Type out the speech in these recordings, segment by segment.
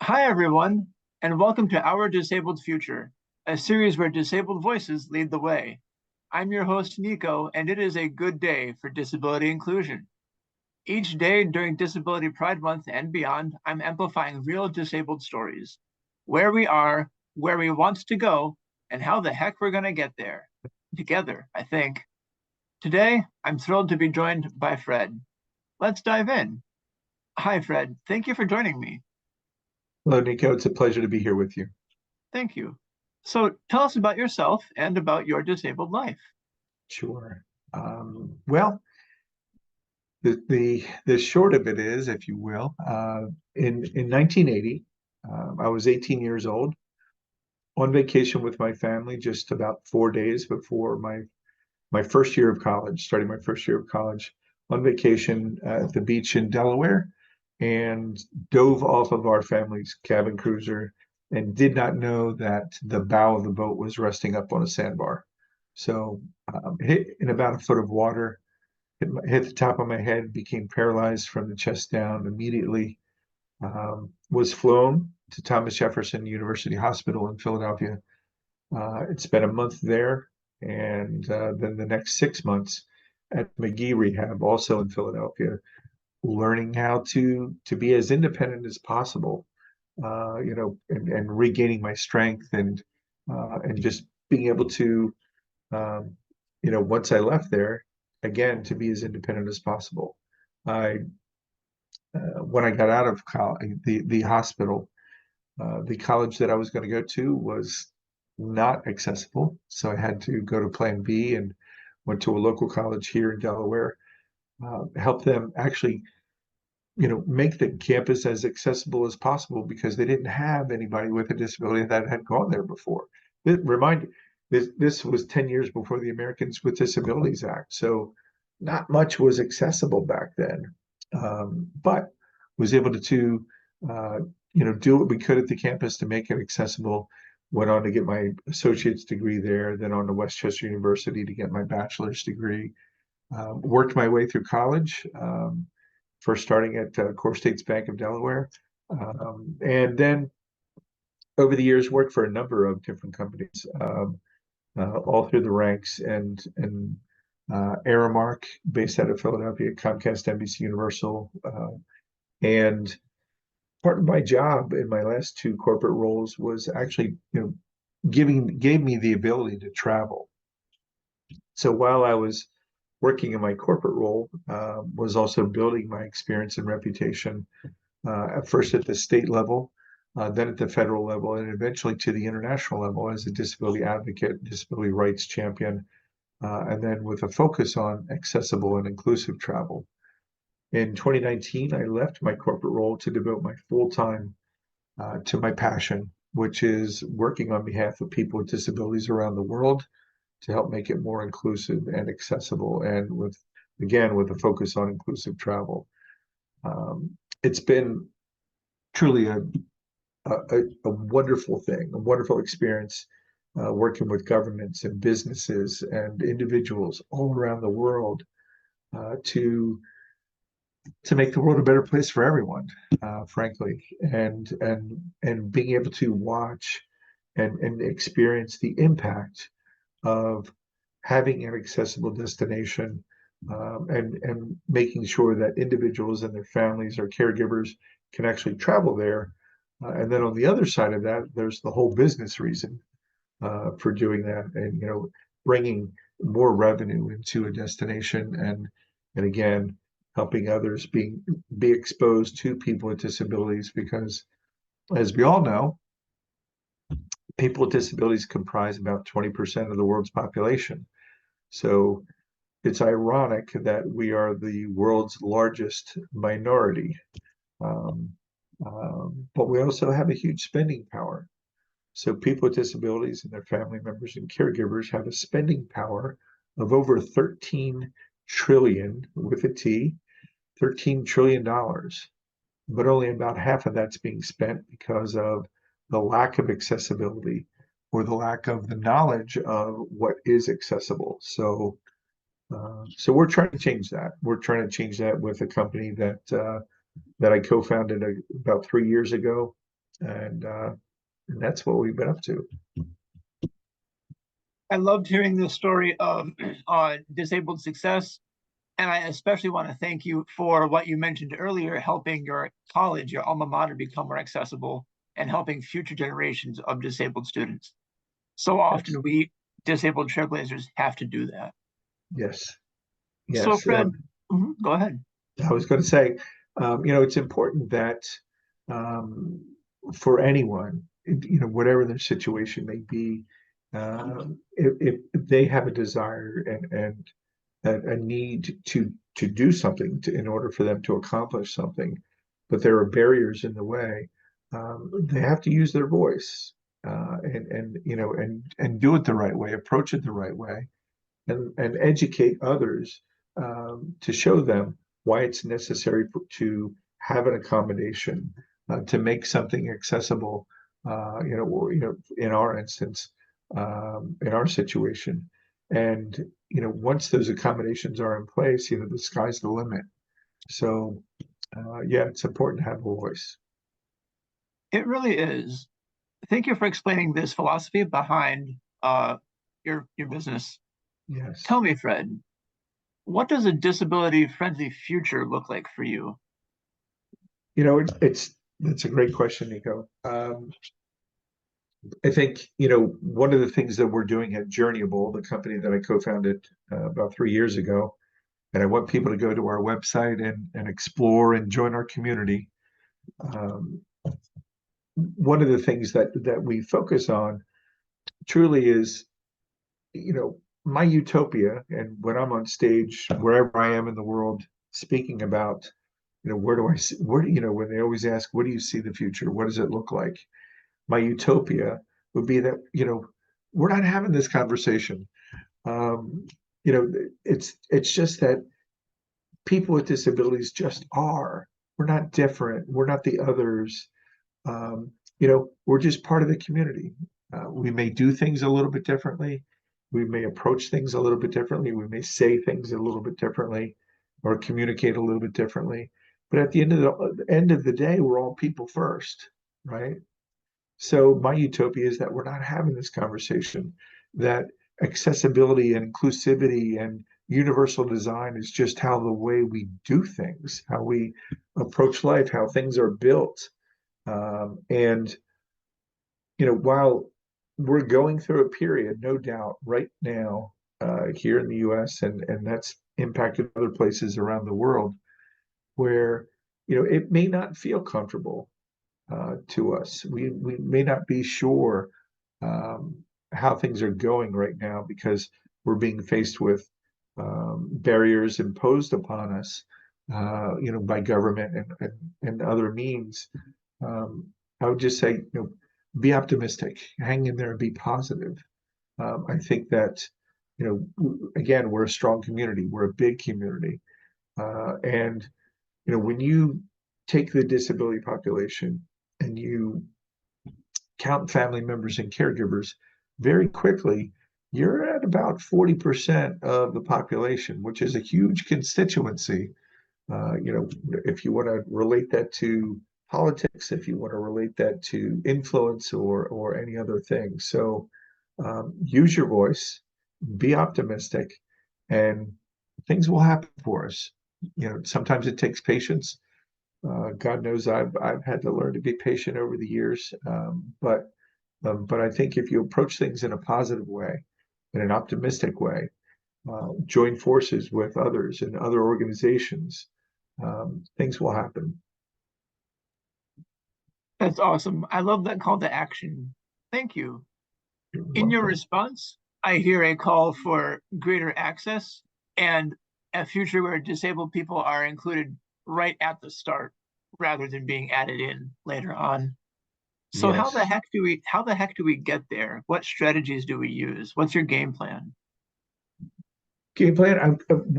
Hi, everyone, and welcome to Our Disabled Future, a series where disabled voices lead the way. I'm your host, Nico, and it is a good day for disability inclusion. Each day during Disability Pride Month and beyond, I'm amplifying real disabled stories, where we are, where we want to go, and how the heck we're going to get there. Together, I think. Today, I'm thrilled to be joined by Fred. Let's dive in. Hi, Fred. Thank you for joining me. Hello, Nico. It's a pleasure to be here with you. Thank you. So tell us about yourself and about your disabled life. Sure. Well, the short of it is, if you will, in 1980, I was 18 years old, on vacation with my family, just about 4 days before my first year of college, starting my first year of college, on vacation at the beach in Delaware, and dove off of our family's cabin cruiser and did not know that the bow of the boat was resting up on a sandbar. So hit in about a foot of water, hit the top of my head, became paralyzed from the chest down immediately. Was flown to Thomas Jefferson University Hospital in Philadelphia. It spent a month there, and then the next 6 months at McGee Rehab, also in Philadelphia, learning how to be as independent as possible, and regaining my strength and just being able to, um, once I left there, again, to be as independent as possible. I When I got out of the hospital, the college that I was going to go to was not accessible, so I had to go to Plan B and went to a local college here in Delaware. Help them actually, make the campus as accessible as possible because they didn't have anybody with a disability that had gone there before. Remind this was 10 years before the Americans with Disabilities Act, so not much was accessible back then. But was able to uh, do what we could at the campus to make it accessible. Went on to get my associate's degree there, then on to Westchester University to get my bachelor's degree. Worked my way through college. First starting at Core States Bank of Delaware, and then over the years worked for a number of different companies, all through the ranks, and Aramark, based out of Philadelphia, Comcast, NBC Universal, and part of my job in my last two corporate roles was actually, gave me the ability to travel. So while I was working in my corporate role, was also building my experience and reputation, at first at the state level, then at the federal level, and eventually to the international level as a disability advocate, disability rights champion, and then with a focus on accessible and inclusive travel. In 2019, I left my corporate role to devote my full time to my passion, which is working on behalf of people with disabilities around the world to help make it more inclusive and accessible, and with a focus on inclusive travel. It's been truly a wonderful thing, a wonderful experience, working with governments and businesses and individuals all around the world, to make the world a better place for everyone, frankly, and being able to watch and experience the impact of having an accessible destination, and making sure that individuals and their families or caregivers can actually travel there. And then on the other side of that, there's the whole business reason for doing that, and bringing more revenue into a destination, and again, helping others be exposed to people with disabilities, because as we all know, people with disabilities comprise about 20% of the world's population. So it's ironic that we are the world's largest minority, um, but we also have a huge spending power. So people with disabilities and their family members and caregivers have a spending power of over 13 trillion with a T, $13 trillion, but only about half of that's being spent because of the lack of accessibility or the lack of the knowledge of what is accessible. So we're trying to change that. We're trying to change that with a company that I co-founded about 3 years ago, and that's what we've been up to. I loved hearing the story of disabled success. And I especially want to thank you for what you mentioned earlier, helping your college, your alma mater, become more accessible and helping future generations of disabled students. So Yes, often we disabled trailblazers have to do that. yes, So, yes. Fred, go ahead. I was going to say, it's important that um, for anyone, whatever their situation may be, if they have a desire and a need to do something in order for them to accomplish something, but there are barriers in the way, they have to use their voice and do it the right way, approach it the right way, and educate others to show them why it's necessary to have an accommodation to make something accessible. In our instance, in our situation, and once those accommodations are in place, the sky's the limit. So, yeah, it's important to have a voice. It really is. Thank you for explaining this philosophy behind your business. Yes. Tell me, Fred, what does a disability-friendly future look like for you? It's a great question, Nico. I think, one of the things that we're doing at Journeyable, the company that I co-founded about 3 years ago, and I want people to go to our website and explore and join our community. Um, One of the things that we focus on truly is, my utopia, and when I'm on stage, wherever I am in the world, speaking about, where do I see, when they always ask, what do you see the future? What does it look like? My utopia would be that, we're not having this conversation. Um, it's just that people with disabilities just are. We're not different. We're not the others. We're just part of the community. We may do things a little bit differently. We may approach things a little bit differently. We may say things a little bit differently or communicate a little bit differently. But at the end of the day, we're all people first, right? So my utopia is that we're not having this conversation, that accessibility and inclusivity and universal design is just how the way we do things, how we approach life, how things are built. And while we're going through a period, no doubt, right now here in the U.S. and that's impacted other places around the world, where it may not feel comfortable to us. We may not be sure um, how things are going right now because we're being faced with barriers imposed upon us, by government and other means. Um, I would just say, be optimistic, hang in there, and be positive. I think that, again, we're a strong community, we're a big community, and when you take the disability population and you count family members and caregivers, very quickly, you're at about 40% of the population, which is a huge constituency. If you want to relate that to politics, if you want to relate that to influence or any other thing. So use your voice, be optimistic, and things will happen for us. Sometimes it takes patience. God knows I've had to learn to be patient over the years, but I think if you approach things in a positive way, in an optimistic way, join forces with others and other organizations, things will happen. That's awesome. I love that call to action. Thank you. You're In your welcome. response, I hear a call for greater access and a future where disabled people are included right at the start rather than being added in later on. So Yes. how the heck do we get there? What strategies do we use? What's your game plan? Game plan.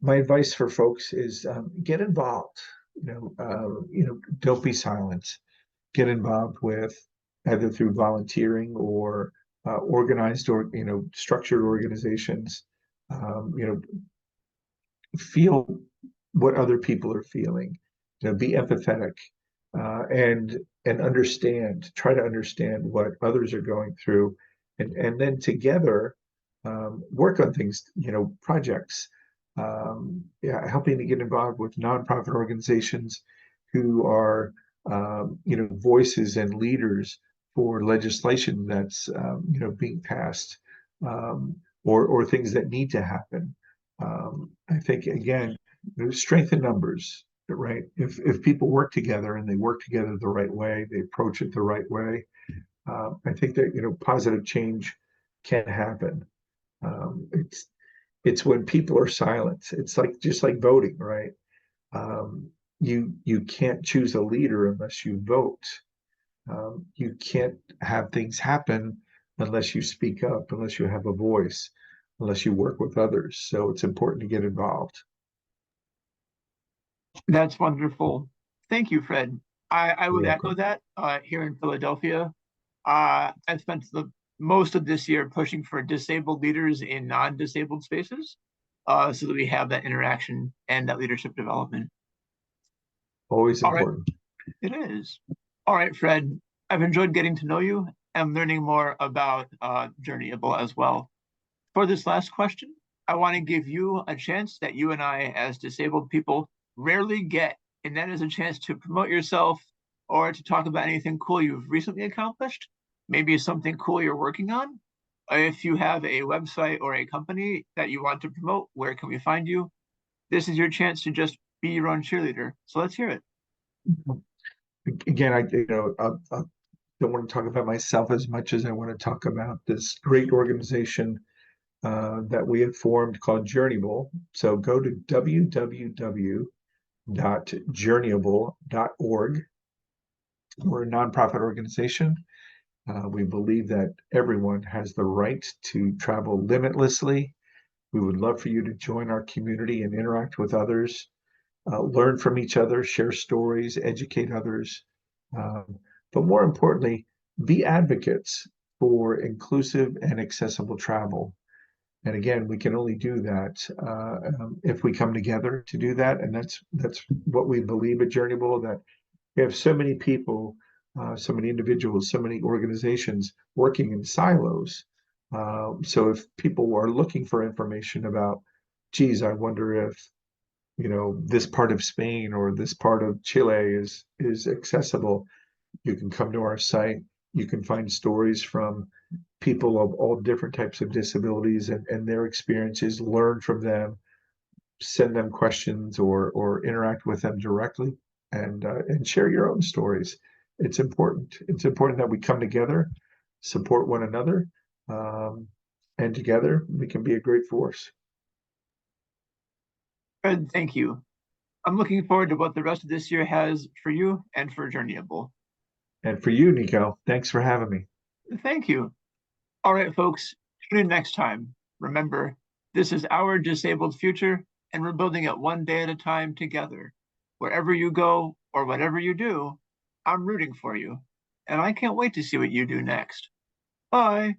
My advice for folks is get involved. Don't be silent. Get involved with either through volunteering or organized or structured organizations. Feel what other people are feeling. Be empathetic. and try to understand what others are going through, and then together work on things, projects, yeah, helping to get involved with nonprofit organizations who are, voices and leaders for legislation that's, being passed, or things that need to happen. I think again, strength in numbers, right? If people work together and they work together the right way, they approach it the right way, I think that positive change can happen. It's when people are silent. It's like just like voting, right? You can't choose a leader unless you vote. You can't have things happen unless you speak up, unless you have a voice, unless you work with others. So it's important to get involved. That's wonderful. Thank you, Fred. I You're would echo welcome. that here in Philadelphia. I spent the most of this year pushing for disabled leaders in non-disabled spaces so that we have that interaction and that leadership development. Always All right, important. it is. All right, Fred, I've enjoyed getting to know you and learning more about Journeyable as well. For this last question, I want to give you a chance that you and I, as disabled people, rarely get, and that is a chance to promote yourself or to talk about anything cool you've recently accomplished, maybe something cool you're working on. If you have a website or a company that you want to promote, where can we find you? This is your chance to just be your own cheerleader. So let's hear it. Again, I don't want to talk about myself as much as I want to talk about this great organization that we have formed called Journeyable. So go to www.journeyable.org. We're a nonprofit organization. We believe that everyone has the right to travel limitlessly. We would love for you to join our community and interact with others, learn from each other, share stories, educate others. But more importantly, be advocates for inclusive and accessible travel. And again, we can only do that if we come together to do that. And that's what we believe at Journeyable, that we have so many people, so many individuals, so many organizations working in silos. So if people are looking for information about, geez, I wonder if this part of Spain or this part of Chile is accessible, you can come to our site. You can find stories from people of all different types of disabilities and their experiences, learn from them, send them questions or interact with them directly, and share your own stories. It's important. It's important that we come together, support one another, and together we can be a great force. Fred, thank you. I'm looking forward to what the rest of this year has for you and for Journeyable. And for you, Nico, thanks for having me. Thank you. All right, folks, tune in next time. Remember, this is our disabled future, and we're building it one day at a time together. Wherever you go or whatever you do, I'm rooting for you, and I can't wait to see what you do next. Bye.